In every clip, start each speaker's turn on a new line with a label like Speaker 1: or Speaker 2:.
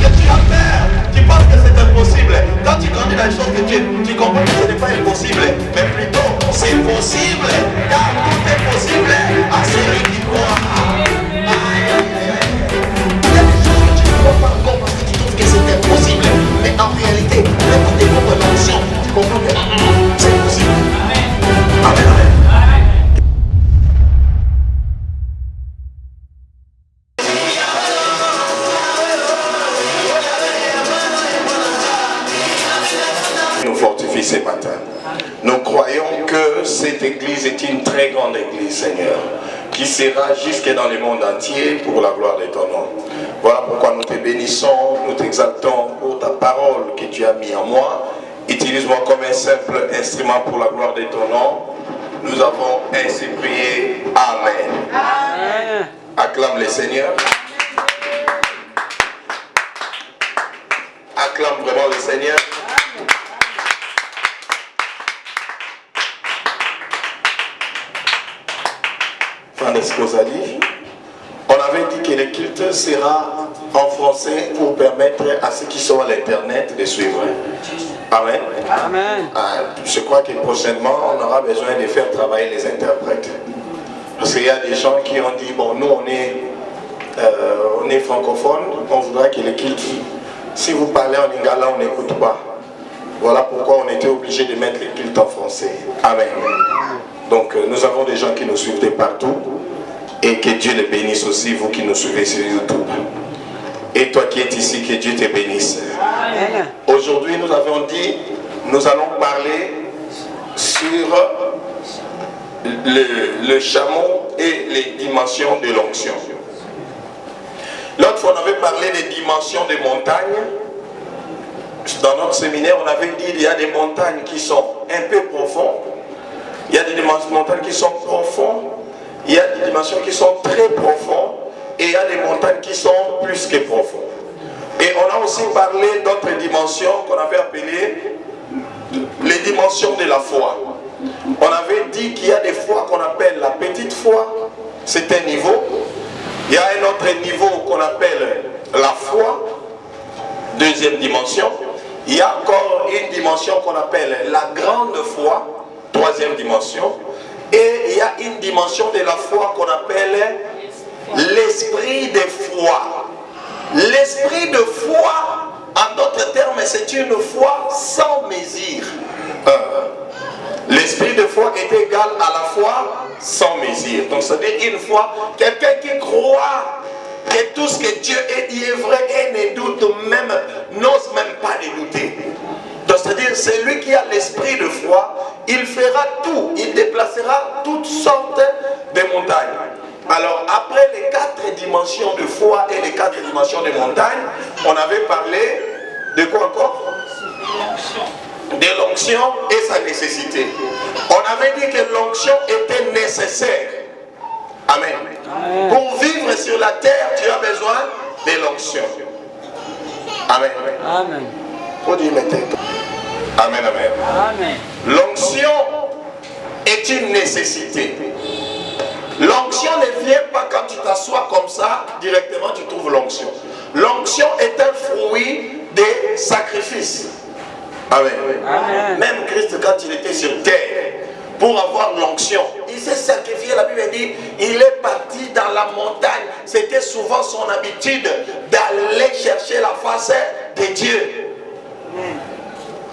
Speaker 1: que tu as peur, tu penses que c'est impossible. Quand tu connais la chose que tu comprends que ce n'est pas impossible, mais plutôt c'est possible. Car tout est possible à celui qui croit. Aïe, aïe, aïe, aïe. Il y a des choses que tu ne crois pas encore parce que tu trouves que c'est impossible. Mais en réalité, même quand tu comprends l'action, tu comprends que c'est possible. Amen, amen. Nous fortifie ce matin. Nous croyons que cette église est une très grande église, Seigneur, qui sera jusque dans le monde entier pour la gloire de ton nom. Voilà pourquoi nous te bénissons, nous t'exaltons pour ta parole que tu as mis en moi. Utilise-moi comme un simple instrument pour la gloire de ton nom. Nous avons ainsi prié. Amen. Amen. Acclame le Seigneur. Acclame vraiment le Seigneur. On avait dit que le culte sera en français pour permettre à ceux qui sont à l'internet de suivre. Amen. Amen. Je crois que prochainement on aura besoin de faire travailler les interprètes. Parce qu'il y a des gens qui ont dit, bon, nous on est francophone, on voudrait que le culte, si vous parlez en lingala, on n'écoute pas. Voilà pourquoi on était obligé de mettre le culte en français. Amen. Donc nous avons des gens qui nous suivent de partout. Et que Dieu les bénisse aussi, vous qui nous suivez sur YouTube. Et toi qui es ici, que Dieu te bénisse. Aujourd'hui, nous avons dit, nous allons parler sur le chameau et les dimensions de l'onction. L'autre fois, on avait parlé des dimensions des montagnes. Dans notre séminaire, on avait dit qu'il y a des montagnes qui sont un peu profondes. Il y a des montagnes qui sont profondes. Il y a des dimensions qui sont très profondes et il y a des montagnes qui sont plus que profondes. Et on a aussi parlé d'autres dimensions qu'on avait appelées les dimensions de la foi. On avait dit qu'il y a des foi qu'on appelle la petite foi, c'est un niveau. Il y a un autre niveau qu'on appelle la foi, deuxième dimension. Il y a encore une dimension qu'on appelle la grande foi, troisième dimension. Et il y a une dimension de la foi qu'on appelle l'esprit de foi. L'esprit de foi, en d'autres termes, c'est une foi sans mesure. L'esprit de foi est égal à la foi sans mesure. Donc c'est-à-dire une foi, quelqu'un qui croit que tout ce que Dieu a dit est vrai et ne doute même, n'ose même pas le douter. Donc c'est-à-dire celui qui a l'esprit de foi, il fera tout, il déplacera toutes sortes de montagnes. Alors après les 4 dimensions de foi et les 4 dimensions de montagnes, on avait parlé de quoi encore? De l'onction et sa nécessité. On avait dit que l'onction était nécessaire. Amen. Amen. Pour vivre sur la terre, tu as besoin de l'onction. Amen. Amen. Faut dire maintenant. Amen, amen. Amen. L'onction est une nécessité. L'onction ne vient pas quand tu t'assois comme ça, directement tu trouves l'onction. L'onction est un fruit des sacrifices. Amen. Amen. Même Christ, quand il était sur terre, pour avoir l'onction, il s'est sacrifié. La Bible dit, il est parti dans la montagne. C'était souvent son habitude d'aller chercher la face de Dieu.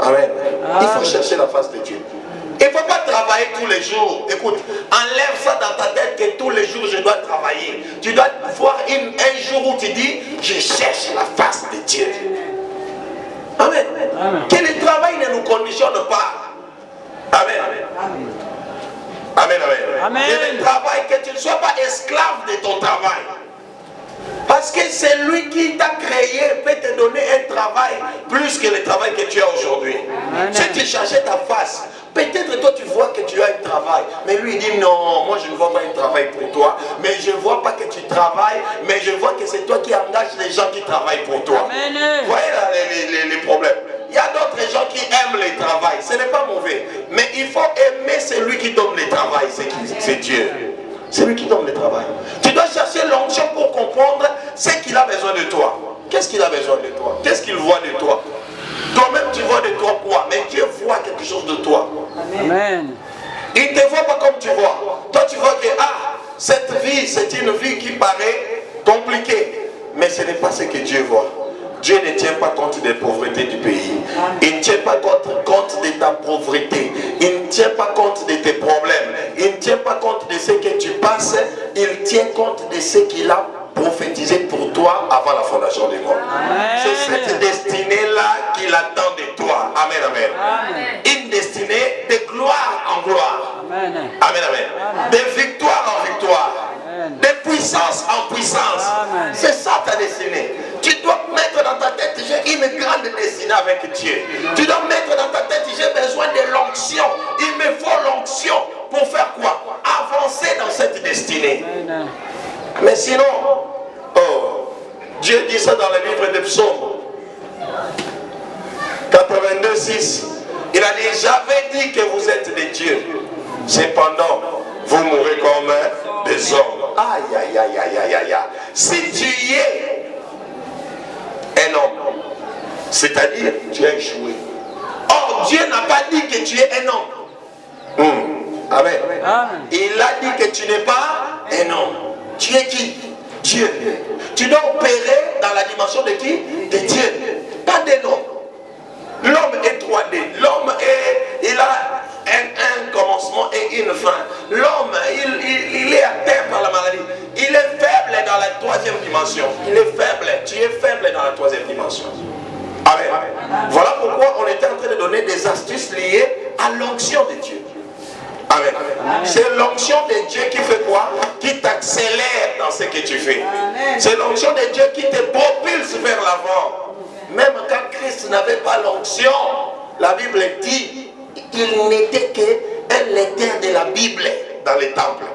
Speaker 1: Amen. Il faut chercher la face de Dieu. Il ne faut pas travailler tous les jours. Écoute, enlève ça dans ta tête que tous les jours je dois travailler. Tu dois voir un jour où tu dis, je cherche la face de Dieu. Amen. Amen. Que le travail ne nous conditionne pas. Amen. Amen. Amen. Amen. Amen. Que le travail, que tu ne sois pas esclave de ton travail. Parce que c'est lui qui t'a créé, peut te donner un travail plus que le travail que tu as aujourd'hui. Si tu cherchais ta face, peut-être toi tu vois que tu as un travail, mais lui il dit non, moi je ne vois pas un travail pour toi, mais je ne vois pas que tu travailles, mais je vois que c'est toi qui engages les gens qui travaillent pour toi. Vous voyez là, les problèmes. Il y a d'autres gens qui aiment le travail, ce n'est pas mauvais, mais il faut aimer celui qui donne le travail, c'est Dieu. C'est lui qui donne le travail. Tu dois chercher l'onction pour comprendre ce qu'il a besoin de toi. Qu'est-ce qu'il a besoin de toi? Qu'est-ce qu'il voit de toi? Toi-même, tu vois de toi quoi? Mais Dieu voit quelque chose de toi.
Speaker 2: Amen.
Speaker 1: Il ne te voit pas comme tu vois. Toi, tu vois que, cette vie, c'est une vie qui paraît compliquée. Mais ce n'est pas ce que Dieu voit. Dieu ne tient pas compte des pauvretés du pays. Il ne tient pas compte de ta pauvreté. Il ne tient pas compte de tes problèmes. Il ne tient pas compte de ce que tu passes. Il tient compte de ce qu'il a prophétisé pour toi avant la fondation du monde. C'est cette destinée-là qu'il attend de toi. Amen, amen.
Speaker 2: Amen.
Speaker 1: Une destinée de gloire en gloire.
Speaker 2: Amen.
Speaker 1: Amen, amen. De victoire en victoire.
Speaker 2: Amen.
Speaker 1: De puissance en puissance.
Speaker 2: Amen.
Speaker 1: C'est ça ta destinée. Tu dois mettre dans ta tête, j'ai une grande destinée avec Dieu. Tu dois mettre dans ta tête, j'ai besoin de l'onction. Il me faut l'onction pour faire quoi? Avancer dans cette destinée.
Speaker 2: Amen.
Speaker 1: Mais sinon, Dieu dit ça dans le livre des Psaumes 82:6. Il a dit, j'avais dit que vous êtes des dieux. Cependant, vous mourrez comme des hommes. Aïe, aïe, aïe, aïe, aïe, aïe. Si tu y es un homme, c'est-à-dire tu as échoué. Or, Dieu n'a pas dit que tu es un homme. Amen.
Speaker 2: Amen.
Speaker 1: Il a dit que tu n'es pas un homme. Tu es qui? Dieu. Tu dois opérer dans la dimension de qui? De Dieu. Pas d'un homme. L'homme est 3D. L'homme il a un commencement et une fin. L'homme, il est atteint par la maladie. Il est faible dans la troisième dimension. Il est faible. Tu es faible dans la troisième dimension. Amen. Voilà pourquoi on était en train de donner des astuces liées à l'onction de Dieu. Amen. C'est l'onction de Dieu qui fait quoi? Qui t'accélère dans ce que tu fais. C'est l'onction de Dieu qui te propulse vers l'avant. Même quand Christ n'avait pas l'onction, la Bible dit il n'était qu'un lecteur de la Bible dans les temples.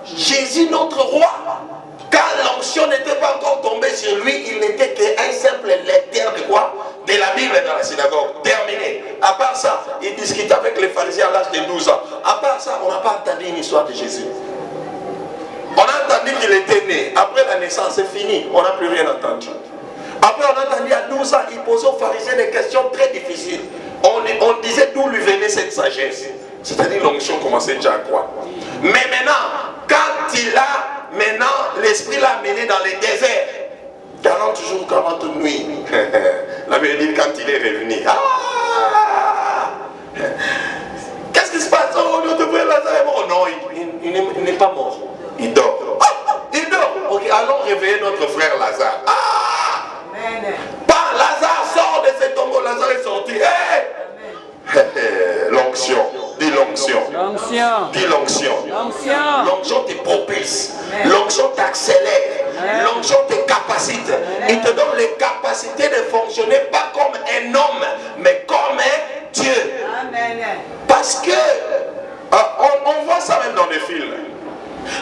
Speaker 1: Jésus, notre roi, quand l'onction n'était pas encore tombée sur lui, il n'était qu'un simple lecteur de quoi? De la Bible dans la synagogue. Terminé. À part ça, il discutait avec les pharisiens à l'âge de 12 ans. À part ça, on n'a pas entendu une histoire de Jésus. On a entendu qu'il était né. Après la naissance, c'est fini. On n'a plus rien entendu. Après, on a entendu à 12 ans, il posait aux pharisiens des questions très difficiles. On disait d'où lui venait cette sagesse. C'est-à-dire l'onction commençait déjà à croire. Mais maintenant, quand il a, l'esprit l'a amené dans les déserts, 40 jours, 40 nuits. La Bible dit quand il est revenu. Qu'est-ce qui se passe? Oh, notre frère Lazare est mort. Non, il n'est pas mort. Il dort. Il dort. Ok, allons réveiller notre frère Lazare. Pas Lazare sort de ce tombeau. Lazare est sorti. L'onction. Dis l'onction.
Speaker 2: L'onction.
Speaker 1: Dis l'onction.
Speaker 2: L'onction.
Speaker 1: L'onction te propulse. L'onction t'accélère. L'onction te capacite. Il te donne les capacités de fonctionner pas comme un homme, mais comme un Dieu. Parce que on voit ça même dans les films.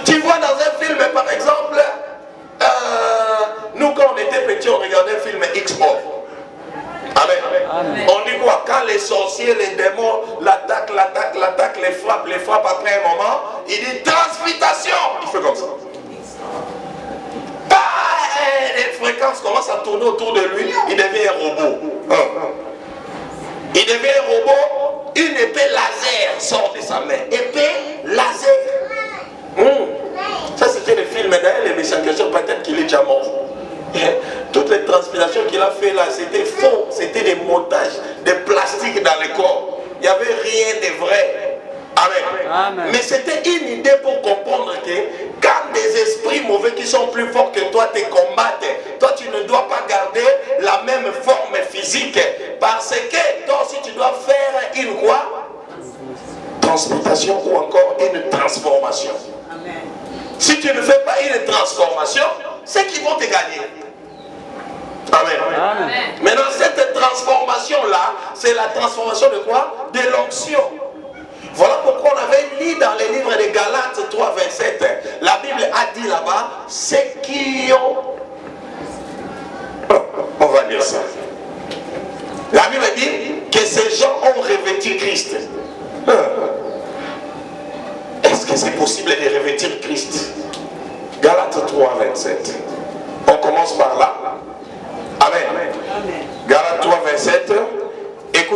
Speaker 1: Tu vois dans un film, par exemple, nous quand on était petits, on regardait un film X-Men. Amen. Amen. On dit quoi? Quand les sorciers, les démons l'attaquent, les frappent après un moment, il dit transmutation. Il fait comme ça. Les fréquences commencent à tourner autour de lui, il devient un robot. Il devient un robot, une épée laser sort de sa main. Épée laser. Ça c'était le film, d'ailleurs les méchants question peut-être qu'il est déjà mort. Toutes les transpirations qu'il a fait là, c'était faux, c'était des montages, des plastiques dans le corps. Il n'y avait rien de vrai. Amen. Amen. Mais c'était une idée pour comprendre que quand des esprits mauvais qui sont plus forts que toi te combattent, toi tu ne dois pas garder la même forme physique. Parce que toi aussi tu dois faire une quoi? Transmutation ou encore une transformation. Amen. Si tu ne fais pas une transformation, c'est qu'ils vont te gagner. Amen. Amen. Maintenant cette transformation-là, c'est la transformation de quoi? De l'onction. Voilà pourquoi on avait lu dans les livres de Galates 3, 27, la Bible a dit là-bas, ceux qui ont... On va dire ça. La Bible dit que ces gens ont revêtu Christ. Est-ce que c'est possible de revêtir Christ? Galates 3, 27. On commence par là.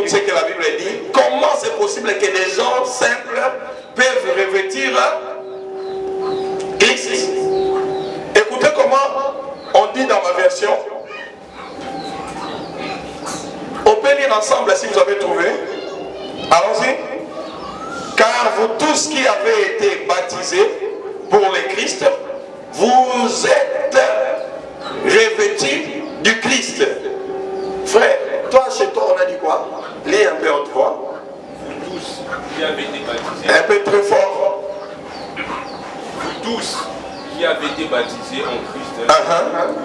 Speaker 1: écoute ce que la Bible dit. Comment c'est possible que des gens simples peuvent revêtir Christ? Écoutez comment on dit dans ma version. On peut lire ensemble si vous avez trouvé. Allons-y. Car vous tous qui avez été baptisés pour le Christ, vous êtes revêtus du Christ. Frère, toi chez toi on a dit quoi? Lis un peu en toi.
Speaker 3: Vous tous qui avez été baptisés.
Speaker 1: Un peu très fort.
Speaker 3: Vous tous qui avez été baptisés en Christ,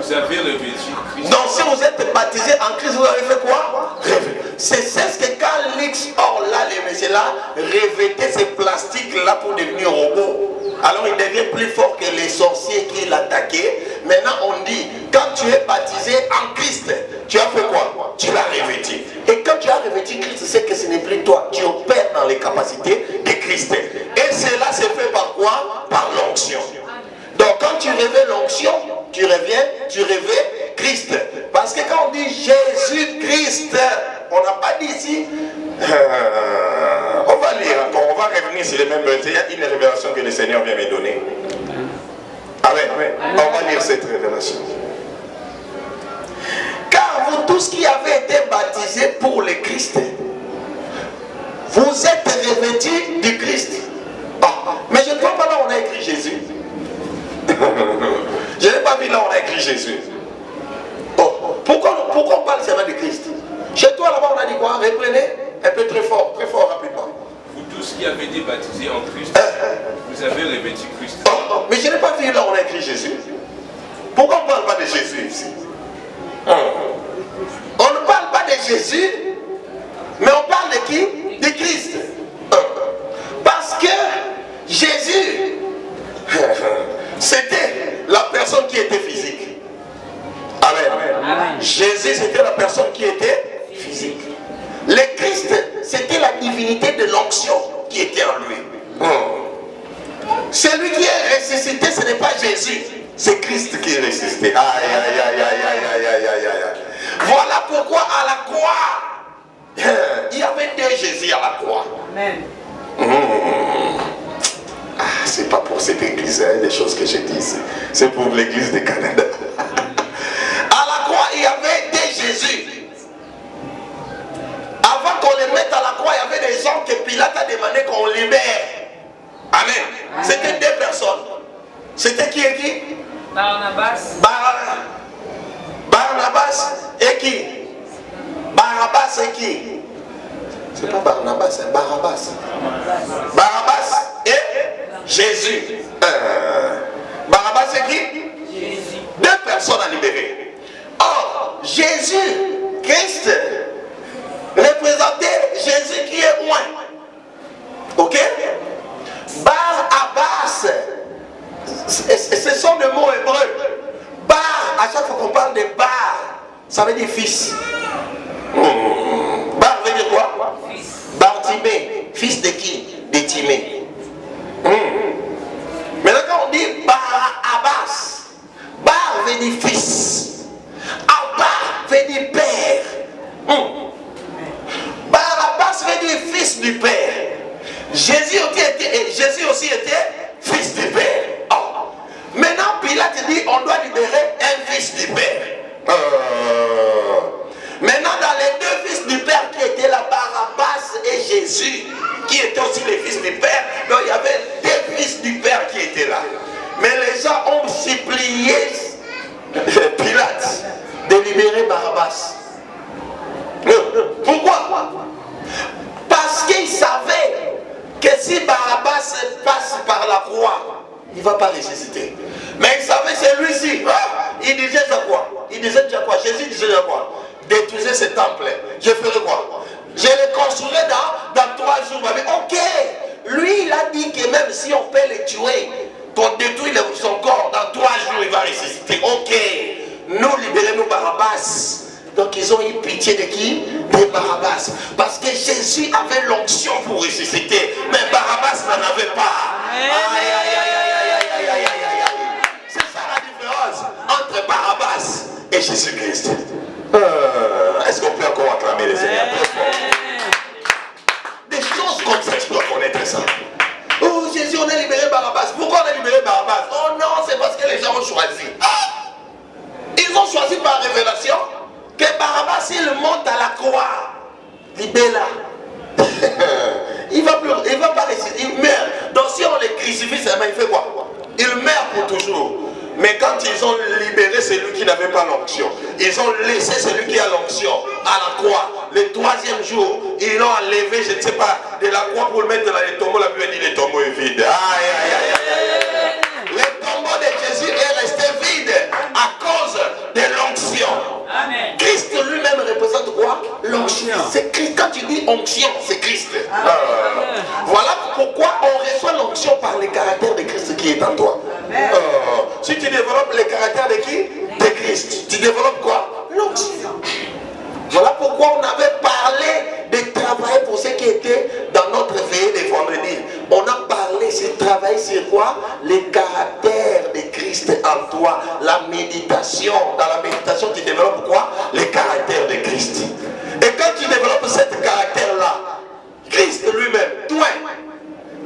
Speaker 3: vous avez revêtu Christ.
Speaker 1: Donc si vous êtes baptisés en Christ, vous avez fait quoi? C'est ce que quand l'X or là, les messieurs là, revêtaient ces plastiques là pour devenir robot. Alors il devient plus fort que les sorciers qui l'attaquaient. Maintenant on dit, quand tu es baptisé en Christ, tu as fait quoi? Tu l'as revêtu. Et quand tu as revêtu Christ, c'est que ce n'est plus toi. Tu opères dans les capacités de Christ. Et cela se fait par quoi? Par l'onction. Donc quand tu revêts l'onction, tu revêts Christ. Parce que quand on dit Jésus-Christ, on n'a pas dit ici. On va lire encore, on va revenir sur les mêmes versets. Il y a une révélation que le Seigneur vient me donner. Amen. On va lire cette révélation. Car vous tous qui avez été baptisés pour le Christ, vous êtes revêtus du Christ. Mais je ne vois pas là où on a écrit Jésus. Je n'ai pas vu là où on a écrit Jésus. Pourquoi on parle seulement de Christ? Chez toi là-bas on a dit quoi? Reprenez un peu très fort rapidement.
Speaker 3: Vous tous qui avez été baptisés en Christ, vous avez revêtu Christ.
Speaker 1: Mais je n'ai pas vu là où on a écrit Jésus. Pourquoi on ne parle pas de Jésus ici? On ne parle pas de Jésus, mais on parle de qui? De Christ. Parce que Jésus, c'était la personne qui était physique. Amen. Jésus, c'était la personne qui était physique. Le Christ, c'était la divinité de l'onction qui était en lui. Celui qui est ressuscité, ce n'est pas Jésus, c'est Christ qui est ressuscité. Voilà pourquoi à la croix, il y avait deux Jésus à la croix.
Speaker 2: Amen.
Speaker 1: C'est pas pour cette église, hein, des choses que j'ai dit ici. C'est pour l'église du Canada. À la croix, il y avait des Jésus. Avant qu'on les mette à la croix, il y avait des gens que Pilate a demandé qu'on libère. Amen. C'était deux personnes. C'était qui et qui?
Speaker 2: Barnabas.
Speaker 1: Barnabas et qui? Barabbas et qui? C'est pas Barnabas, c'est Barabbas. Barabbas et Jésus. Barabbas et qui?
Speaker 2: Jésus.
Speaker 1: Deux personnes à libérer. Or, Jésus, Christ, représentait Jésus qui est loin. Ok? Barabbas, ce sont des mots hébreux. Bar, à chaque fois qu'on parle de bar, ça veut dire fils. Bar veut dire quoi?
Speaker 2: Fils.
Speaker 1: Bartimée, fils de qui? De Timée. Maintenant quand on dit Barabbas, Bar veut dire fils, Abba veut dire père. Barabbas veut dire fils du père. Jésus aussi était fils du père. Maintenant Pilate dit on doit libérer un fils du père. Maintenant dans les deux fils du père qui étaient là, Barabbas et Jésus, qui étaient aussi les fils du père, donc il y avait deux fils du père qui étaient là. Mais les gens ont supplié Pilate de libérer Barabbas. Pourquoi? Parce qu'ils savaient que si Barabbas passe par la croix, il ne va pas ressusciter. Mais ils savaient celui-ci. Il disait déjà quoi? Il disait déjà quoi? Jésus disait déjà quoi? Détruisez ce temple. Je ferai quoi? Je le construirai dans 3 jours. Ok. Lui, il a dit que même si on peut le tuer, qu'on détruit son corps, dans 3 jours, il va ressusciter. Ok. Nous, libérez-nous Barabbas. Donc ils ont eu pitié de qui? De Barabbas. Parce que Jésus avait l'onction pour ressusciter. Mais Barabbas n'en avait pas. C'est ça la différence entre Barabbas et Jésus-Christ. Est-ce qu'on peut encore acclamer les Seigneurs très fort? ça. Oh Jésus, on a libéré Barabbas. Pourquoi on a libéré Barabbas? Oh non, c'est parce que les gens ont choisi. Ah! Ils ont choisi par révélation que Barabbas, il monte à la croix. Libère-la. Il va pas résister, il meurt. Donc si on les crucifie, il fait quoi? Il meurt pour toujours. Mais quand ils ont libéré celui qui n'avait pas l'onction, ils ont laissé celui qui a l'onction à la croix. Le troisième jour, ils l'ont enlevé, je ne sais pas, de la croix pour le mettre dans les tombeaux. La Bible dit le tombeau est vide. Aïe, aïe, aïe, aïe, aïe. Le tombeau de Jésus est resté vide à cause de l'onction. Christ lui-même représente quoi? L'onction. C'est Christ. Quand tu dis onction, c'est Christ. Voilà pourquoi on reçoit l'onction par le caractère de Christ qui est en toi. Si tu développes le caractère de qui? De Christ. Tu développes quoi? L'onction. Voilà pourquoi on avait parlé de travailler pour ceux qui étaient dans notre veillée de vendredi. On a parlé, c'est travailler sur quoi? Le caractère de Christ en toi. La méditation. Dans la méditation, tu développes quoi? Le caractère de Christ. Et quand tu développes ce caractère-là, Christ lui-même, toi,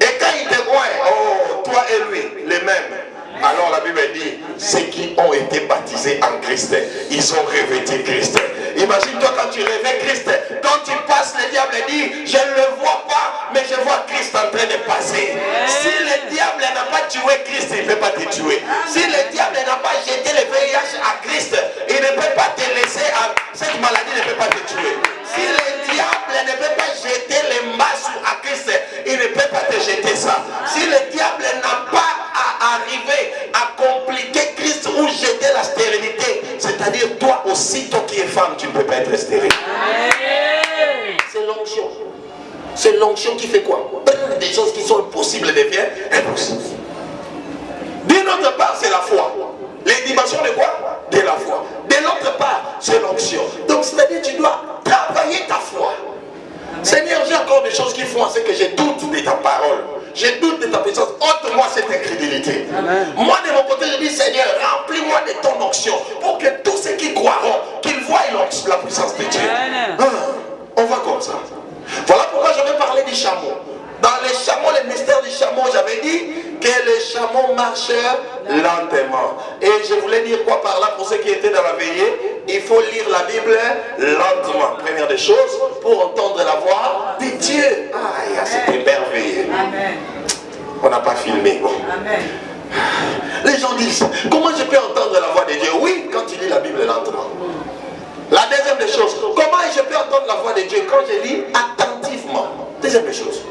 Speaker 1: et quand il te voit, oh, toi et lui, les mêmes. Alors la Bible dit, ceux qui ont été baptisés en Christ, ils ont revêtu Christ. Imagine-toi quand tu revêts Christ, quand tu passes, le diable dit, je ne le vois pas, mais je vois Christ en train de passer. Si le diable n'a pas tué Christ, il ne peut pas te tuer. Si le diable n'a pas jeté le VIH à Christ, il ne peut pas te laisser, cette maladie ne peut pas te tuer. Si le diable ne peut pas jeter les masses à Christ, il ne peut pas te jeter ça. Si le diable n'a pas arrivé à compliquer Christ ou jeter la stérilité, c'est-à-dire toi aussi, toi qui es femme, tu ne peux pas être stérile. C'est l'onction. C'est l'onction qui fait quoi? Des choses qui sont impossibles deviennent impossibles. D'une autre part, c'est la foi. Les dimensions de quoi? De la foi. De l'autre part, c'est l'onction. Donc, c'est-à-dire tu dois travailler ta foi. Seigneur, j'ai encore des choses qui font à ce que je doute de ta parole. Je doute de ta puissance. Ôte-moi cette incrédulité. Moi, de mon côté, je dis, Seigneur, remplis-moi de ton onction pour que tous ceux qui croiront, qu'ils voient la puissance de Dieu. On va comme ça. Voilà pourquoi je vais parler du chameau. Dans les chameaux, le mystère du chameau, j'avais dit que les chameaux marchent lentement. Et je voulais dire quoi par là pour ceux qui étaient dans la veillée? Il faut lire la Bible lentement. Première des choses, pour entendre la voix de Dieu. Ah, c'était merveilleux.
Speaker 2: Amen.
Speaker 1: On n'a pas filmé. Bon.
Speaker 2: Amen.
Speaker 1: Les gens disent, comment je peux entendre la voix de Dieu? Oui, quand tu lis la Bible lentement. La deuxième des choses, comment je peux entendre la voix de Dieu? Quand je lis attentivement. Deuxième des choses.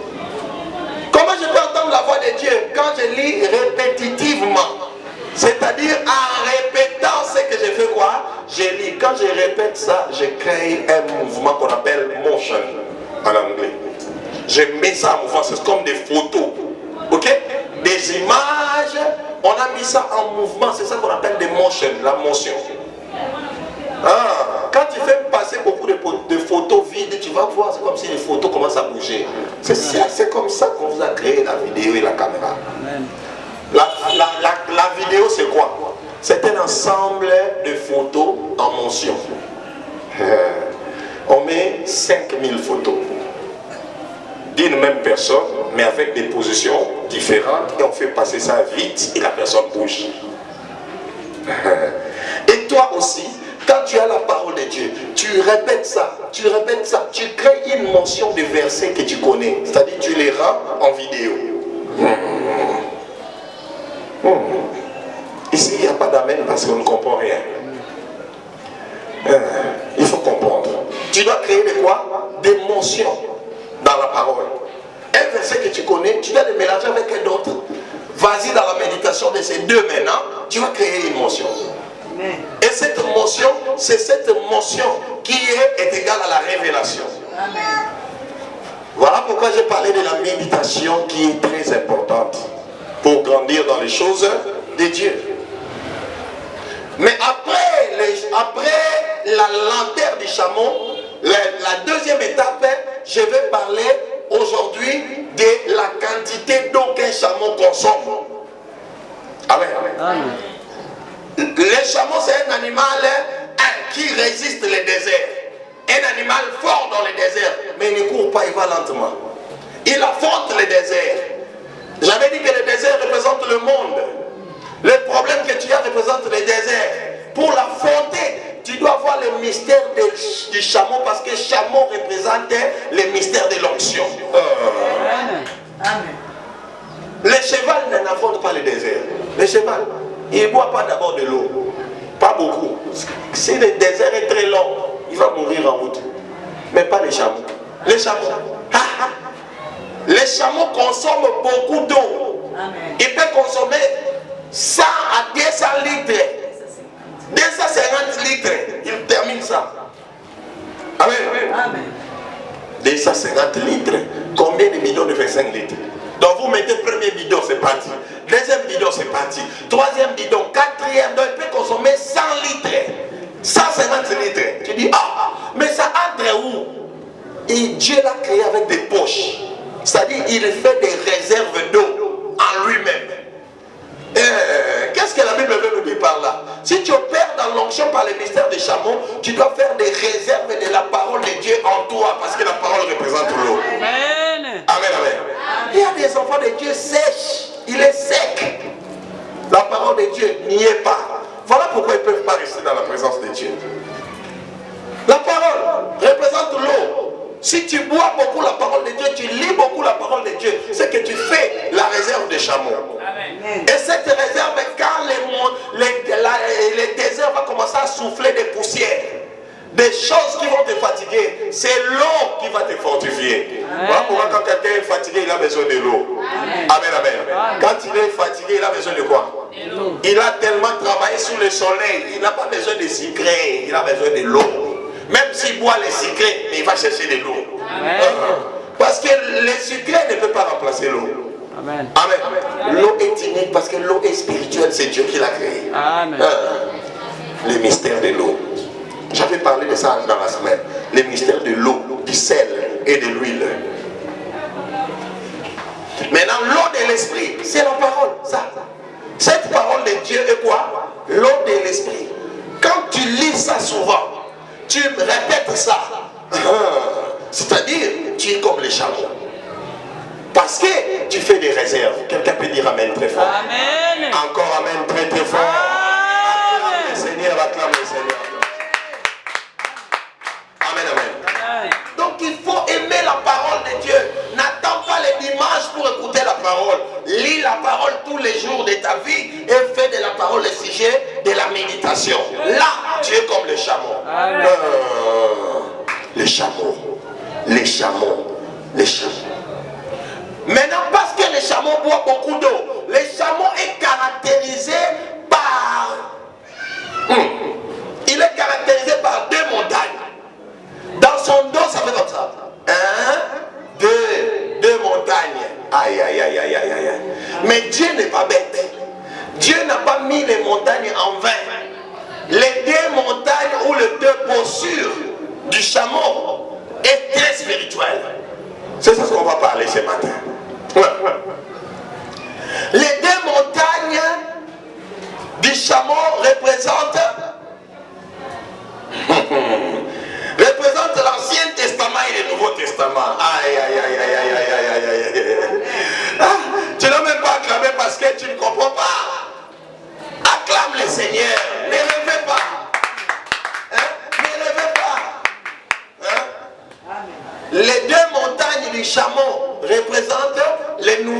Speaker 1: Comment je peux entendre la voix de Dieu? Quand je lis répétitivement. C'est-à-dire en répétant ce que je fais quoi? Je lis. Quand je répète ça, je crée un mouvement qu'on appelle motion en anglais. Je mets ça en mouvement, c'est comme des photos. Ok? Des images, on a mis ça en mouvement, c'est ça qu'on appelle des motion, la motion. Ah, quand tu fais passer beaucoup de photos vides, tu vas voir, c'est comme si les photos commencent à bouger. C'est comme ça qu'on vous a créé la vidéo et la caméra. La vidéo, c'est quoi? C'est un ensemble de photos en motion. On met 5000 photos d'une même personne, mais avec des positions différentes, et on fait passer ça vite et la personne bouge. Et toi aussi, quand tu as la parole de Dieu, tu répètes ça, tu crées une mention de versets que tu connais, c'est-à-dire tu les rends en vidéo. Ici, il n'y a pas d'amen parce qu'on ne comprend rien. Il faut comprendre. Tu dois créer de quoi? Des mentions dans la parole. Un verset que tu connais, tu dois le mélanger avec un autre. Vas-y dans la méditation de ces deux maintenant, tu vas créer une mention. Et cette mention, c'est cette mention qui est égale à la révélation. Amen. Voilà pourquoi j'ai parlé de la méditation qui est très importante pour grandir dans les choses de Dieu. Mais après la lanterne du chameau, la deuxième étape, je vais parler aujourd'hui de la quantité d'eau qu'un chameau consomme. Amen. Amen. Le chameau, c'est un animal qui résiste le désert. Un animal fort dans le désert, mais il ne court pas, il va lentement. Il affronte le désert. J'avais dit que le désert représente le monde. Le problème que tu as représente le désert. Pour l'affronter, tu dois voir le mystère du chameau, parce que chameau représentait le mystère de l'onction.
Speaker 2: Amen.
Speaker 1: Le cheval n'affronte pas le désert. Le cheval, il ne boit pas d'abord de l'eau. Pas beaucoup. Si le désert est très long, il va mourir en route. Mais pas les chameaux. Les chameaux. Les chameaux consomment beaucoup d'eau. Il peut consommer 100 à 200 litres. 250 litres. Il termine ça. Amen.
Speaker 2: Amen.
Speaker 1: 250 litres. Combien de bidons de 25 litres? Donc vous mettez premier bidon, c'est parti. Deuxième bidon, c'est parti. Troisième bidon, quatrième. Donc il peut consommer 100 litres. 150 litres. Tu dis, ah, mais ça entre où? Et Dieu l'a créé avec des poches. C'est-à-dire, il fait des réserves d'eau en lui-même. Qu'est-ce que la Bible veut nous dire par là? Si tu opères dans l'onction par le mystère des chameaux, tu dois faire des réserves de la parole de Dieu en toi, parce que la parole représente l'eau.
Speaker 2: Amen.
Speaker 1: Amen, amen. Il y a des enfants de Dieu sèches. Il est sec. La parole de Dieu n'y est pas. Voilà pourquoi ils ne peuvent pas rester dans la présence de Dieu. La parole représente l'eau. Si tu bois beaucoup la parole de Dieu, tu lis beaucoup la parole de Dieu, c'est que tu fais la réserve des chameaux. Amen. Et cette réserve, quand le désert va commencer à souffler des poussières, des choses qui vont te fatiguer, c'est l'eau qui va te fortifier. Voilà pourquoi quand quelqu'un est fatigué, il a besoin de l'eau. Amen, amen. Quand il est fatigué, il a besoin de quoi? Il a tellement travaillé sous le soleil, il n'a pas besoin de sucré, il a besoin de l'eau. Même s'il boit les sucrés, il va chercher de l'eau. Parce que les sucrés ne peuvent pas remplacer l'eau. Amen. Amen. L'eau est unique parce que l'eau est spirituelle, c'est Dieu qui l'a créée. Le mystère de l'eau. J'avais parlé de ça dans la semaine. Le mystère de l'eau, du sel et de l'huile. Maintenant, l'eau de l'esprit, c'est la parole. Ça. Cette parole de Dieu est quoi? L'eau de l'esprit. Quand tu lis ça souvent, tu répètes ça. C'est-à-dire, tu es comme les chameaux. Parce que tu fais des réserves. Quelqu'un peut dire amen très fort. Amen. Encore amen très très fort. Acclame le Seigneur, acclame le Seigneur. Amen, amen. Donc il faut aimer la parole de Dieu. N'attends pas les dimanches pour écouter la parole. Lis la parole tous les jours de ta vie et fais de la parole le sujet de la méditation. Là, tu es comme les chameaux. Les chameaux. Les chameaux. Les chameaux. Maintenant, parce que les chameaux boivent beaucoup d'eau, les chameaux est caractérisé par... Il est caractérisé par deux montagnes. Dans son dos, ça fait comme ça. Deux montagnes. Aïe, aïe, aïe, aïe, aïe, aïe. Mais Dieu n'est pas bête. Dieu n'a pas mis les montagnes en vain. Les deux montagnes ou les deux postures du chameau est très spirituel. C'est ça ce qu'on va parler ce matin. Les deux montagnes du chameau représentent l'Ancien Testament et le Nouveau Testament. Aïe, aïe, aïe, aïe, aïe, aïe, aïe, aïe, aïe. Tu n'as même pas acclamé parce que tu ne comprends pas. Acclame le Seigneur. Ne rêvez pas. Ne rêvez pas. Les deux montagnes du chameau représentent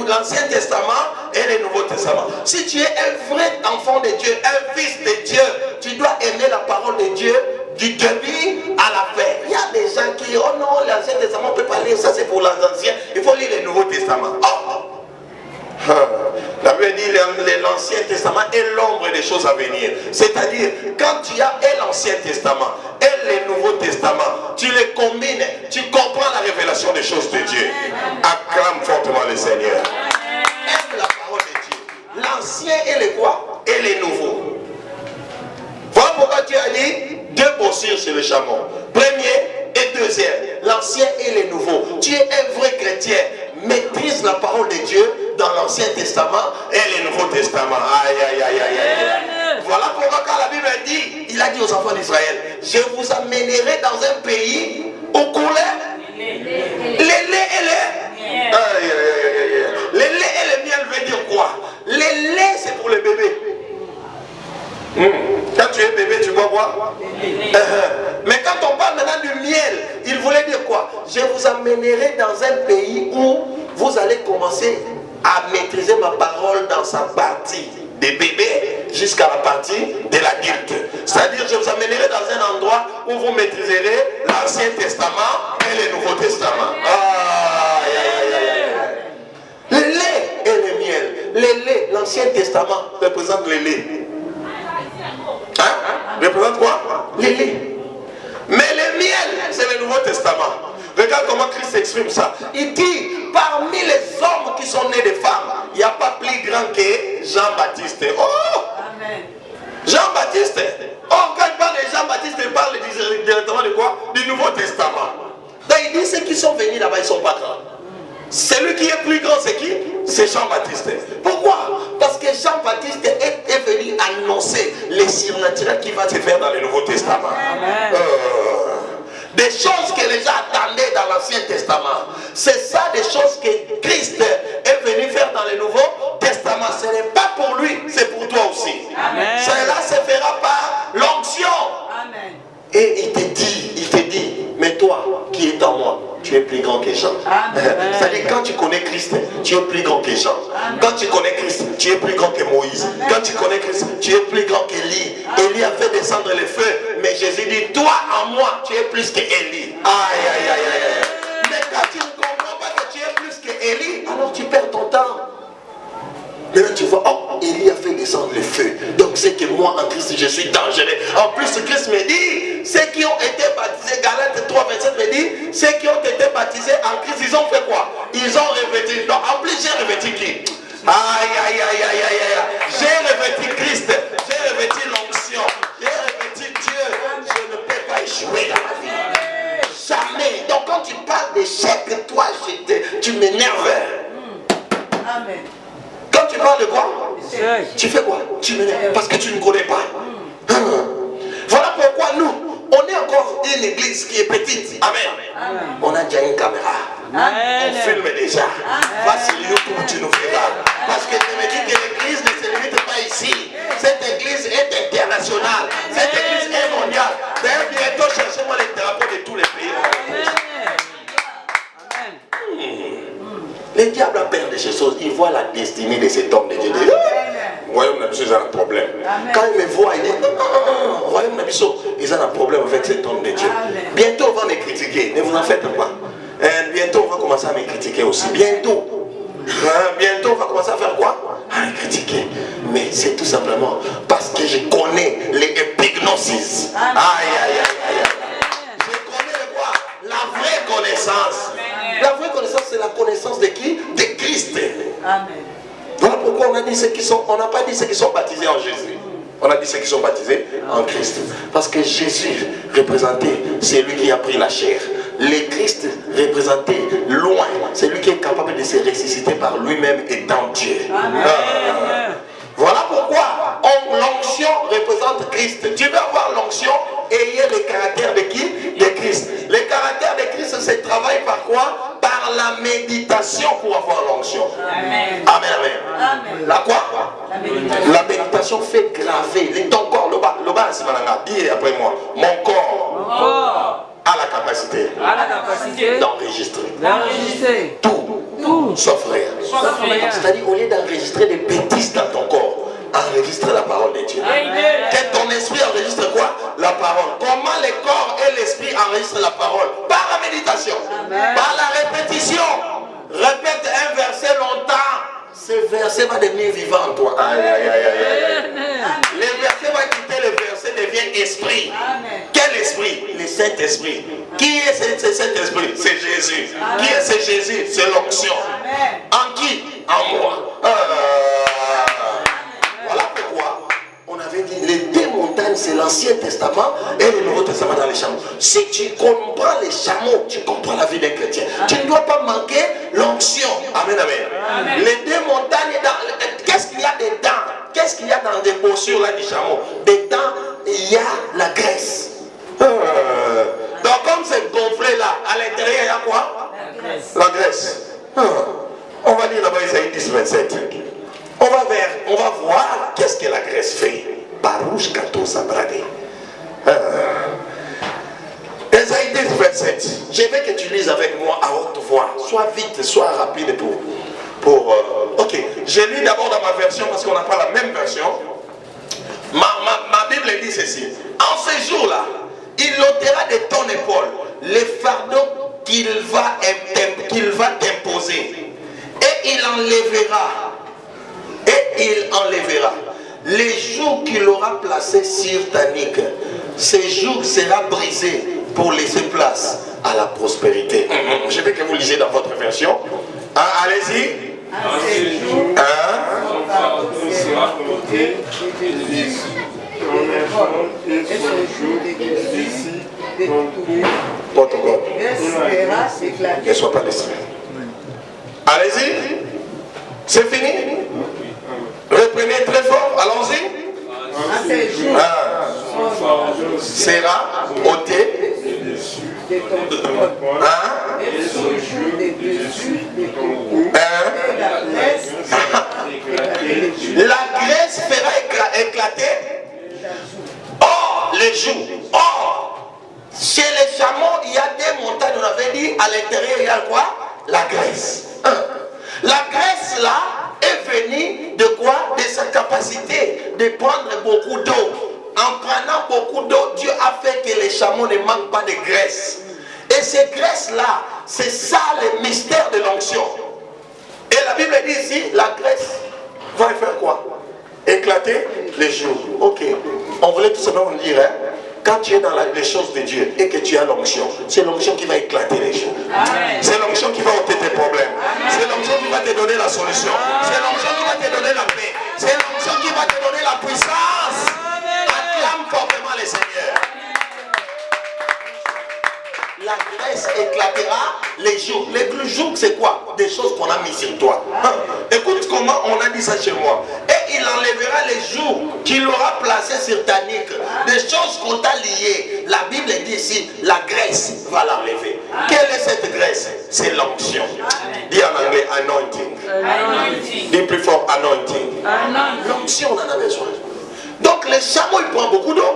Speaker 1: l'Ancien Testament et le Nouveau Testament. Si tu es un vrai enfant de Dieu, un fils de Dieu, tu dois aimer la parole de Dieu du début à la fin. Il y a des gens qui disent, oh non, l'Ancien Testament, on ne peut pas lire, ça c'est pour les anciens, il faut lire le Nouveau Testament. La Bible dit l'Ancien Testament est l'ombre des choses à venir. C'est-à-dire, quand tu as l'Ancien Testament et le Nouveau Testament, tu les combines, tu comprends la révélation des choses de Dieu. Acclame fortement le Seigneur. Aime la parole de Dieu. L'Ancien et le quoi? Et le Nouveau. Voilà pourquoi tu as dit deux postures sur le chameau. Premier et deuxième. L'Ancien et le Nouveau. Tu es un vrai chrétien. Maîtrise la parole de Dieu dans l'Ancien Testament et le Nouveau Testament. Aïe, aïe, aïe, aïe, aïe. Voilà pourquoi quand la Bible dit, il a dit aux enfants d'Israël, je vous amènerai dans un pays où coulait le lait et le Les laits et le miel veut dire quoi? Les laits, c'est pour les bébés. Quand tu es bébé, tu bois quoi? Mais quand on parle maintenant du miel, il voulait dire quoi? Je vous amènerai dans un pays où vous allez commencer à maîtriser ma parole dans sa partie des bébés jusqu'à la partie de l'adulte. C'est-à-dire, je vous amènerai dans un endroit où vous maîtriserez l'Ancien Testament et le Nouveau Testament. Le lait et le miel. Le lait, l'Ancien Testament représente le lait. Représente quoi? Le lait. Mais le miel, c'est le Nouveau Testament. Regarde comment Christ exprime ça. Il dit, parmi les hommes qui sont nés de femmes, il n'y a pas plus grand que Jean-Baptiste. Oh! Amen. Jean-Baptiste. Or, quand il parle de Jean-Baptiste, il parle directement de quoi? Du Nouveau Testament. Donc il dit, ceux qui sont venus là-bas, ils ne sont pas grands. Celui qui est plus grand, c'est qui? C'est Jean-Baptiste. Pourquoi? Parce que Jean-Baptiste est venu annoncer les surnaturels qui va se faire dans le Nouveau Testament. Des choses que les gens attendaient dans l'Ancien Testament. C'est ça des choses que Christ est venu faire dans le Nouveau Testament. Ce n'est pas pour lui, c'est pour toi aussi. Amen. Cela se fera par l'onction. Et il te dit, mais toi qui es en moi, tu es plus grand que Jean. C'est-à-dire quand tu connais Christ, tu es plus grand que Jean. Quand tu connais Christ, tu es plus grand que Moïse. Quand tu connais Christ, tu es plus grand qu'Élie. Élie a fait descendre le feu. Mais Jésus dit, toi en moi, tu es plus qu'Élie. Mais quand tu ne comprends pas que tu es plus qu'Élie, alors tu perds ton temps. Maintenant tu vois, oh, Élie a fait descendre le feu. Donc c'est que moi en Christ je suis dangereux. En plus Christ me dit, ceux qui ont été baptisés, Galates 3, 27 me dit, ceux qui ont été baptisés en Christ, ils ont fait quoi? Ils ont revêtu. Donc en plus j'ai revêtu qui? J'ai revêtu Christ, j'ai revêtu l'onction, j'ai revêtu Dieu. Je ne peux pas échouer dans ma vie. Jamais. Donc quand tu parles d'échec, toi tu m'énerves. Amen. Quand tu parles de quoi? Tu fais quoi? Tu m'énerves parce que tu ne connais pas. Voilà pourquoi nous, on est encore une église qui est petite. Amen. On a déjà une caméra. On filme déjà. Va sur YouTube, tu nous feras. Parce que je me dis que l'église ne se limite pas ici. Cette église est internationale. Cette église est mondiale. D'ailleurs, bientôt, cherchez-moi les drapeaux de tous les pays. Le diable a peur de ces choses. Il voit la destinée de cet homme de Dieu. Le royaume d'Abisso, ils ont un problème. Quand il me voit, il dit le royaume d'Abisso, ils ont un problème avec cet homme de Dieu. Bientôt, on va me critiquer. Ne vous en faites pas. Bientôt, on va commencer à me critiquer aussi. Bientôt. Bientôt, on va commencer à faire quoi? À me critiquer. Mais c'est tout simplement parce que je connais les épignosis. Je connais quoi? La vraie connaissance. La vraie connaissance, c'est la connaissance de qui? De Christ. Amen. Voilà pourquoi on a dit ceux qui sont, on n'a pas dit ceux qui sont baptisés en Jésus. On a dit ceux qui sont baptisés en Christ. Parce que Jésus représentait celui qui a pris la chair. Le Christ représentait loin celui qui est capable de se ressusciter par lui-même étant Dieu. Voilà pourquoi l'onction représente Christ. Tu veux avoir l'onction, ayez le caractère de qui? De Christ. Le caractère de Christ se travaille par quoi? Par la méditation pour avoir l'onction. Amen. Amen, amen. La quoi? La méditation fait graver ton corps, le bas, c'est malanga. Dis après moi, mon corps a la capacité d'enregistrer tout sauf rien. C'est-à-dire au lieu d'enregistrer des bêtises dans ton corps, enregistrer la parole de Dieu. Que ton esprit enregistre quoi? La parole. Comment le corps et l'esprit enregistrent la parole? Par la méditation. Par la répétition. Répète un verset longtemps. Ce verset va devenir vivant en toi. Le verset va quitter le verset, devient esprit. Quel esprit? Le Saint-Esprit. Qui est ce Saint-Esprit? C'est Jésus. Qui est ce Jésus? C'est l'onction. En qui? En moi. Voilà pourquoi on avait dit les deux montagnes, c'est l'Ancien Testament et le Nouveau Testament dans les chameaux. Si tu comprends les chameaux, tu comprends la vie d'un chrétien. Tu ne dois pas manquer l'onction. Amen, amen. Les deux montagnes, qu'est-ce qu'il y a dedans? Qu'est-ce qu'il y a dans des postures là du chameau? Dedans, il y a la graisse. Donc comme c'est gonflé là, à l'intérieur il y a quoi? La graisse. On va lire là-bas Isaïe 10, 27. On va voir qu'est-ce que la Grèce fait. Barouche Kato Sabradé. Isaïe 10, 27. Je veux que tu lises avec moi à haute voix. Sois vite, sois rapide Ok, je lis d'abord dans ma version parce qu'on n'a pas la même version. Ma Bible dit ceci. En ce jour-là, il ôtera de ton épaule les fardeaux qu'il va t'imposer. Et il enlèvera les jours qu'il aura placés sur ta nuque. Ce jour sera brisé pour laisser place à la prospérité. Je veux que vous lisiez dans votre version. Allez-y.
Speaker 3: En ces jours, son fardeau sera ôté et dessus. Ton épaule et son joug ici, ton cou.
Speaker 1: Ne sois pas distrait. Allez-y. C'est fini. Reprenez très fort. Allons-y.
Speaker 2: En ces jours,
Speaker 3: son fardeau
Speaker 1: sera ôté.
Speaker 2: de ton épaule et son joug dessus de ton cou.
Speaker 1: La graisse fera éclater. Or, les joues. Or, chez les chameaux, il y a des montagnes, on avait dit, à l'intérieur, il y a quoi? La graisse. La graisse là est venue de quoi? De sa capacité de prendre beaucoup d'eau. En prenant beaucoup d'eau, Dieu a fait que les chameaux ne manquent pas de graisse. Et ces graisses-là, c'est ça le mystère de l'onction. Et la Bible dit ici, la graisse va faire quoi? Éclater les jours. Ok. On voulait tout simplement dire, hein, quand tu es dans les choses de Dieu et que tu as l'onction, c'est l'onction qui va éclater les jours. C'est l'onction qui va ôter tes problèmes. C'est l'onction qui va te donner la solution. C'est l'onction qui va te donner la paix. C'est l'onction qui va te donner la puissance. Acclame fortement les seigneurs. La graisse éclatera les jours. Les jours, c'est quoi? Des choses qu'on a mis sur toi. Écoute comment on a dit ça chez moi. Et il enlèvera les jours qu'il aura placés sur ta nuque. Des choses qu'on t'a liées. La Bible dit ici, la graisse va l'enlever. Quelle est cette graisse? C'est l'onction. Dis en anglais, anointing. Dis plus fort, anointing. L'onction, on en a besoin. Donc les chameaux, ils prennent beaucoup d'eau.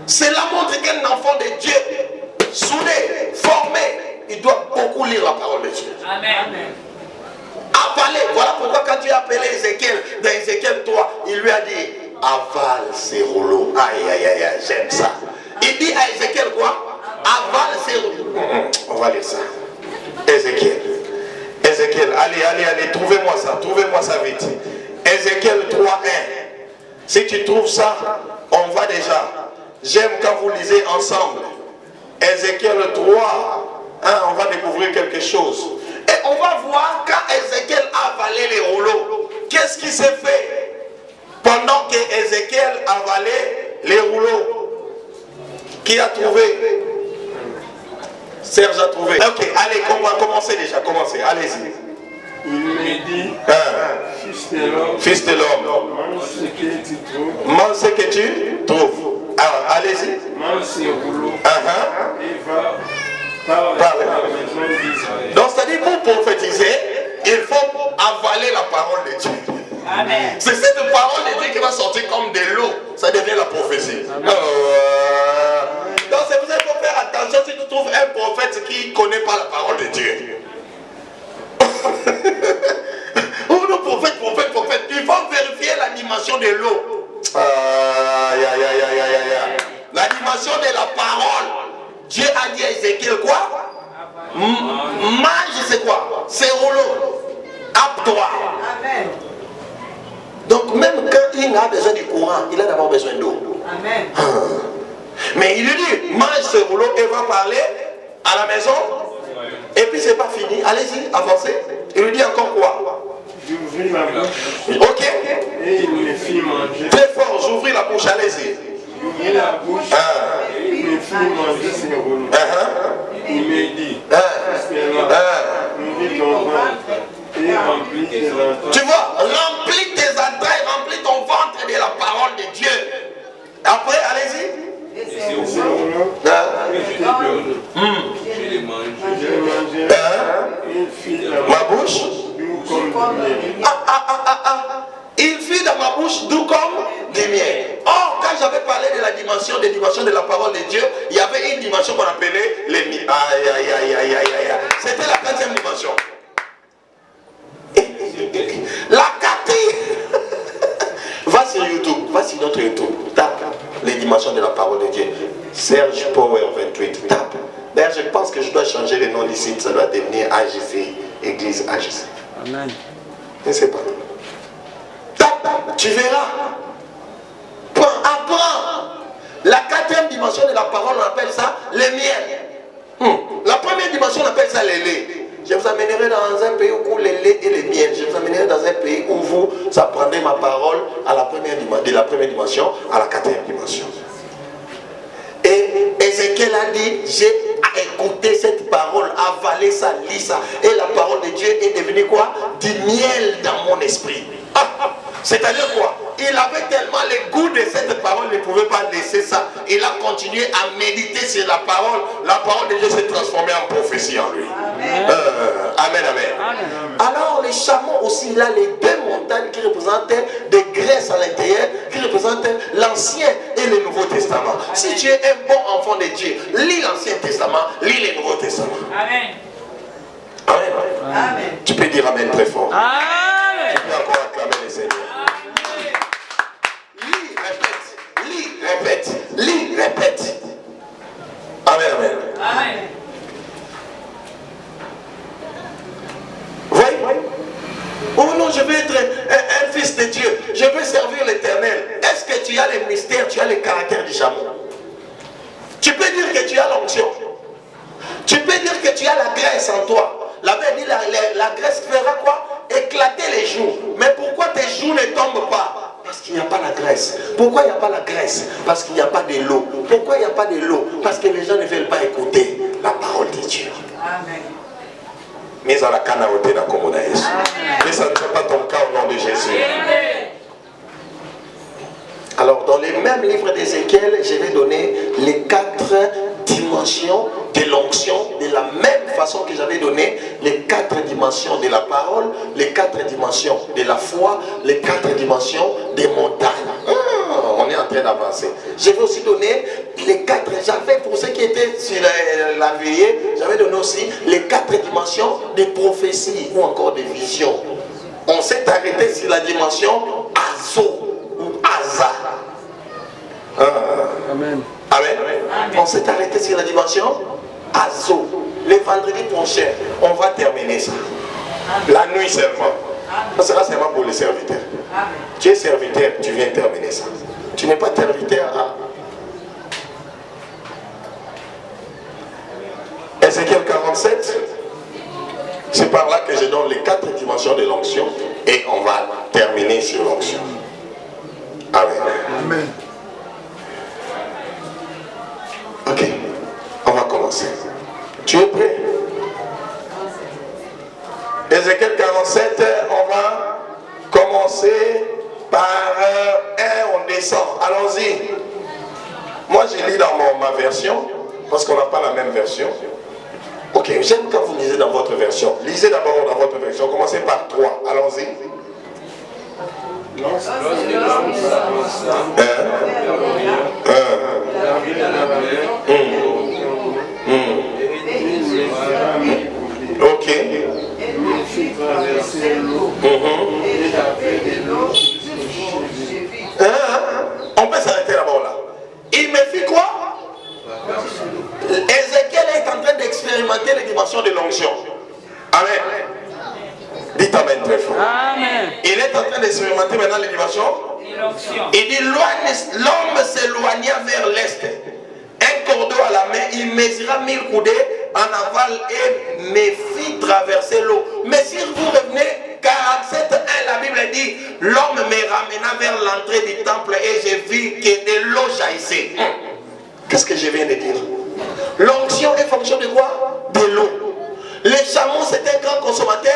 Speaker 1: Cela montre qu'un enfant de Dieu, soudé, formé, il doit beaucoup lire la parole de Dieu.
Speaker 2: Amen.
Speaker 1: Avaler. Voilà pourquoi quand tu as appelé Ézéchiel, dans Ézéchiel 3, il lui a dit, avale ces rouleaux. Aïe, aïe, aïe, aïe, j'aime ça. Il dit à Ézéchiel quoi? Avale ces rouleaux. On va lire ça. Ézéchiel, allez, trouvez-moi ça vite. Ézéchiel 3, 1. Si tu trouves ça, on va déjà. J'aime quand vous lisez ensemble. Ézéchiel 3, on va découvrir quelque chose. Et on va voir quand Ézéchiel a avalé les rouleaux. Qu'est-ce qui s'est fait pendant que Ézéchiel avalait les rouleaux? Qui a trouvé? Serge a trouvé. Ok, allez, on va commencer déjà. Allez-y.
Speaker 3: Il me dit,
Speaker 1: fils de l'homme, mange ce que tu trouves. Alors, allez-y.
Speaker 3: mange ses rouleaux et va parler à la maison d'Israël.
Speaker 1: Donc, c'est-à-dire, pour prophétiser, il faut avaler la parole de Dieu.
Speaker 2: Amen.
Speaker 1: C'est cette parole de Dieu qui va sortir comme de l'eau. Ça devient la prophétie. Donc, c'est pour ça qu'il faut faire attention si tu trouves un prophète qui ne connaît pas la parole de Dieu. Oh non, prophète. Il faut vérifier l'animation de l'eau. L'animation de la parole. Dieu a dit à Ézéchiel quoi? Mange, c'est quoi? C'est rouleau. Abdois.
Speaker 2: Amen.
Speaker 1: Donc même quand il a besoin du courant, il a d'abord besoin d'eau.
Speaker 2: Amen.
Speaker 1: Mais il lui dit, mange ce rouleau et va parler à la maison. Et puis c'est pas fini. Allez-y, avancez. Il lui dit encore quoi?
Speaker 3: J'ouvris la bouche.
Speaker 1: Ok.
Speaker 3: Et il me fit manger.
Speaker 1: Très fort, j'ouvris la bouche, allez-y.
Speaker 3: J'ouvris la bouche. Et il me fit manger ses rouleaux. Il me dit, nourris ton ventre et remplis tes entrailles.
Speaker 1: Tu vois, remplis tes entrailles, remplis ton ventre de la parole de Dieu. Après, allez-y.
Speaker 3: Et ces rouleaux, je les mangé. Il fit la
Speaker 1: dimension qu'on appelait les... Aïe, aïe, aïe, aïe, aïe, aïe. C'était la 4e dimension. La 4e. Va sur YouTube, va sur notre YouTube. Tape les dimensions de la parole de Dieu. Serge Power 28. Tape. D'ailleurs, je pense que je dois changer le nom du site. Ça doit devenir AGC, Église AGC.
Speaker 2: Amen.
Speaker 1: Je ne sais pas. Tape, tu verras. Apprends. La 4e dimension de la parole, on appelle ça le miel. La première dimension, on appelle ça le lait. Je vous amènerai dans un pays où coule le lait et le miel. Je vous amènerai dans un pays où vous apprendrez ma parole à la de la première dimension à la 4e dimension. Et Ézéchiel a dit, j'ai écouté cette parole, avalé ça, lit ça. Et la parole de Dieu est devenue quoi? Du miel dans mon esprit. C'est-à-dire quoi? Il avait tellement le goût de cette parole, il ne pouvait pas laisser ça. Il a continué à méditer sur la parole. La parole de Dieu s'est transformée en prophétie en lui. Amen. Amen, amen. Alors les chameaux aussi, là, les 2 montagnes qui représentaient des graisses à l'intérieur, qui représentent l'Ancien et le Nouveau Testament. Si tu es un bon enfant de Dieu, lis l'Ancien Testament, lis le Nouveau Testament. Amen. Amen. Amen. Tu peux dire Amen très fort. Amen. Tu peux encore acclamer le Seigneur. Lis, répète. Amen, amen. Amen. Voyez? Oh non, je veux être un fils de Dieu. Je veux servir l'Éternel. Est-ce que tu as les mystères, tu as le caractère du chameau? Tu peux dire que tu as l'onction. Tu peux dire que tu as la graisse en toi. La Bible dit la graisse fera quoi? Éclater les joues. Mais pourquoi tes joues ne tombent pas? Parce qu'il n'y a pas la graisse. Pourquoi il n'y a pas la graisse? Parce qu'il n'y a pas de l'eau. Pourquoi il n'y a pas de l'eau? Parce que les gens ne veulent pas écouter la parole de Dieu. Amen. Mais à la canaoté dans Comonaïs. Mais ça ne fait pas ton cas au nom de Jésus. Amen. Alors dans les mêmes livres d'Ézéchiel, je vais donner les 4 dimensions de l'onction, de la même façon que j'avais donné les 4 dimensions de la parole, les 4 dimensions de la foi, les 4 dimensions des montagnes. On est en train d'avancer. Je vais aussi donner les 4, j'avais pour ceux qui étaient sur la veillée, j'avais donné aussi les 4 dimensions des prophéties ou encore des visions. On s'est arrêté sur la dimension Azo ou Aza. Amen. Amen. On s'est arrêté sur la dimension Azo. Le vendredi prochain, on va terminer ça. La nuit seulement. Ça sera seulement pour les serviteurs. Tu es serviteur, tu viens terminer ça. Tu n'es pas serviteur. Ézéchiel 47. C'est par là que je donne les 4 dimensions de l'onction et on va terminer sur l'onction. Amen. Amen. Ok, on va commencer. Tu es prêt? Ézéchiel 47, on va commencer par 1, on descend. Allons-y. Moi, je lis dans ma version, parce qu'on n'a pas la même version. Ok, j'aime quand vous lisez dans votre version. Lisez d'abord dans votre version. Commencez par 3. Allons-y. Ok. On peut s'arrêter d'abord là. Il me fit quoi? Ézéchiel est en train d'expérimenter les dimensions de l'onction. Amen. Dites Amen très fort. Amen. Il est en train d'expérimenter maintenant les dimensions. Il dit l'homme s'éloigna vers l'est. Un cordeau à la main, il mesura 1000 coudées en aval et me fit traverser l'eau. Mais si vous revenez, 47.1, la Bible dit, l'homme me ramena vers l'entrée du temple et j'ai vu que de l'eau jaillissait. Qu'est-ce que je viens de dire? L'onction est fonction de quoi? De l'eau. Le chameau, c'est un grand consommateur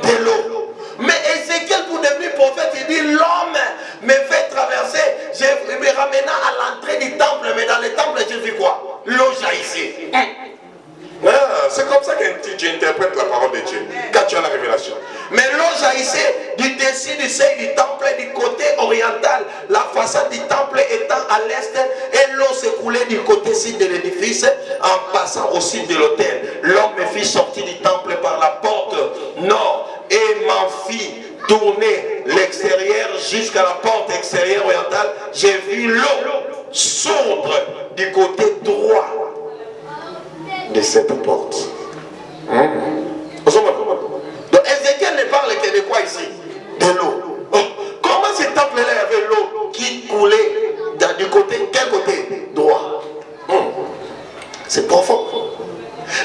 Speaker 1: de l'eau. Mais Ézéchiel, pour devenir prophète, il dit, l'homme me fait traverser, je me ramena à l'entrée du temple, mais dans le temple, j'ai vu quoi? L'eau jaillissait. C'est comme ça que tu interprètes la parole de Dieu, quand tu as la révélation. Mais l'eau jaillissait du dessus du seuil du temple, du côté oriental, la façade du temple étant à l'est, et l'eau se s'écoulait du côté sud de l'édifice en passant au sud de l'autel. L'homme me fit sortir du temple par la porte nord et m'en fit tourner l'extérieur jusqu'à la porte extérieure orientale. J'ai vu l'eau sourdre du côté droit de cette porte. Donc Ézéchiel ne parle que de quoi ici? De l'eau. Oh, comment ce temple-là avait l'eau qui coulait du côté, quel côté? Droit. C'est profond.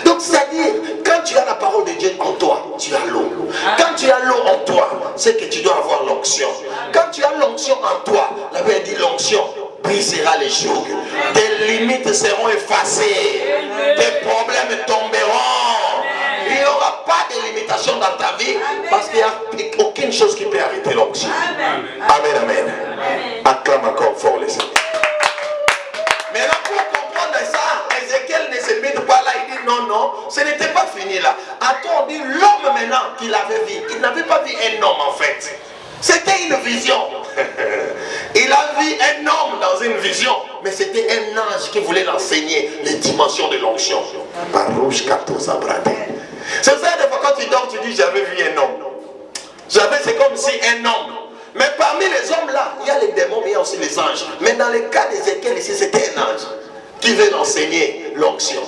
Speaker 1: Donc c'est-à-dire, quand tu as la parole de Dieu en toi, tu as l'eau. Quand tu as l'eau en toi, c'est que tu dois avoir l'onction. Quand tu as l'onction en toi, la Bible dit l'onction brisera les jougs. Tes limites seront effacées. Tes problèmes tomberont. Il n'y aura pas de limitation dans ta vie parce qu'il n'y a aucune chose qui peut arrêter l'onction. Amen, amen. Acclame encore fort les Seigneur. Maintenant, pour comprendre ça, Ézéchiel ne se met pas là, il dit non, non, ce n'était pas fini là. Attends, on dit l'homme maintenant qu'il avait vu, il n'avait pas vu un homme en fait. C'était une vision. Il a vu un homme dans une vision, mais c'était un ange qui voulait l'enseigner les dimensions de l'onction. C'est ça, des fois quand tu dors, tu dis j'avais vu un homme. C'est comme si un homme. Mais parmi les hommes là, il y a les démons, mais il y a aussi les anges. Mais dans le cas d'Ézéchiel ici, c'était un ange qui veut l'enseigner l'onction.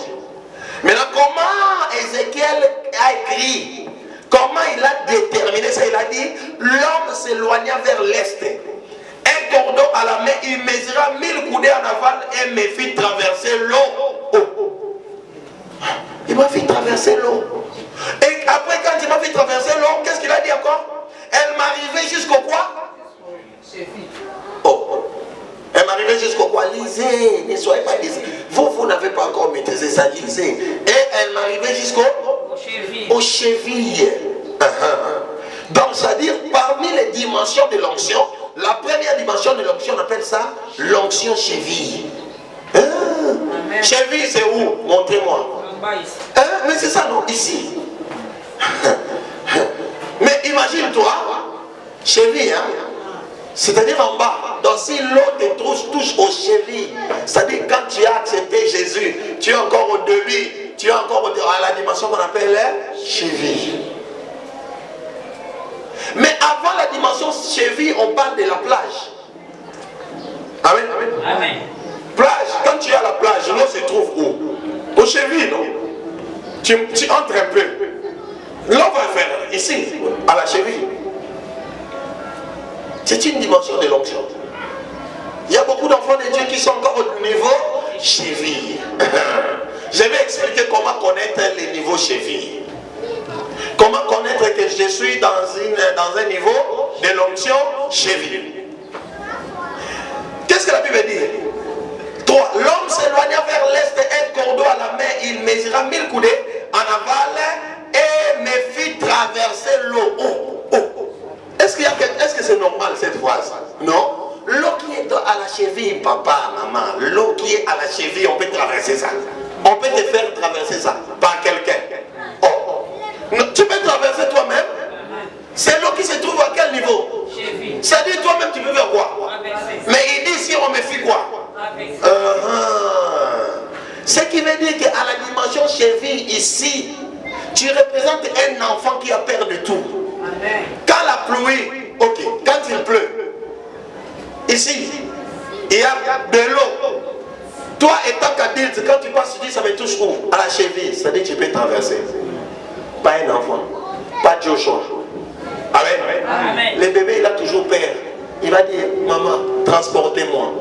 Speaker 1: Maintenant, comment Ézéchiel a écrit? Comment il a déterminé ça? Il a dit, l'homme s'éloigna vers l'est. Un cordon à la main, il mesura 1000 coudées en aval et me fit traverser l'eau. Il m'a fait traverser l'eau. Et après, quand il m'a fait traverser l'eau, qu'est-ce qu'il a dit encore? Elle m'arrivait jusqu'au quoi? Elle m'arrivait jusqu'au quoi? Lisez, ne soyez pas lisez. Vous n'avez pas encore maîtrisé ça, lisez. Et elle m'arrivait aux chevilles. Donc, c'est-à-dire, parmi les dimensions de l'onction, la première dimension de l'onction, on appelle ça l'onction cheville. Cheville, c'est où? Montrez-moi. Mais c'est ça, non? Ici. Mais imagine-toi, cheville, hein? C'est-à-dire en bas. Donc si l'eau te touche aux chevilles, c'est-à-dire quand tu as accepté Jésus, tu es encore au début, tu es encore à la dimension qu'on appelle cheville. Mais avant la dimension cheville, on parle de la plage. Amen. Amen. Plage, quand tu es à la plage, l'eau se trouve où? Aux chevilles, non? Tu entres un peu. L'eau va faire ici, à la cheville. C'est une dimension de l'onction. Il y a beaucoup d'enfants de Dieu qui sont encore au niveau cheville. Je vais expliquer comment connaître les niveaux cheville. Comment connaître que je suis dans un niveau de l'onction cheville. Qu'est-ce que la Bible dit? 3. L'homme s'éloigna vers l'est, un cordon à la main, il mesura 1000 coudées en aval et me fit traverser l'eau. Est-ce que c'est normal cette phrase? Non. L'eau qui est à la cheville, papa, maman, l'eau qui est à la cheville, on peut traverser ça. On peut te faire traverser ça par quelqu'un. Tu peux traverser toi-même. C'est l'eau qui se trouve à quel niveau? C'est-à-dire toi-même tu peux faire quoi? Mais il dit si on me fait quoi? Ce qui veut dire qu'à la dimension cheville ici, tu représentes un enfant qui a peur de tout. Quand la pluie, ok, quand il pleut, ici, il y a de l'eau. Toi étant qu'adulte, quand tu passes, tu dis ça me touche où? À la cheville, c'est-à-dire tu peux traverser. Pas un enfant, pas Joshua. Amen. Amen. Le bébé, il a toujours peur. Il va dire, maman, transportez-moi.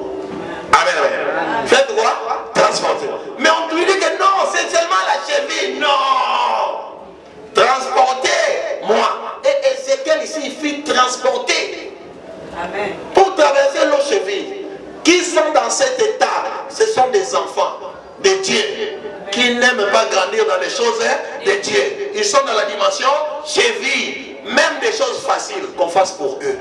Speaker 1: Amen, amen. Faites quoi? Transportez-moi. Mais on lui dit que non, c'est seulement la cheville. Non. Transportez-moi. Et Ézéchiel ici, il fit transporter. Amen. Pour traverser l'eau cheville. Qui sont dans cet état? Ce sont des enfants de Dieu. Qui n'aiment pas grandir dans les choses de Dieu. Ils sont dans la dimension cheville. Même des choses faciles qu'on fasse pour eux.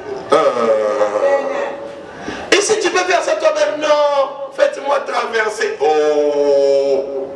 Speaker 1: Et si tu peux faire ça toi-même, non, faites-moi traverser. Oh,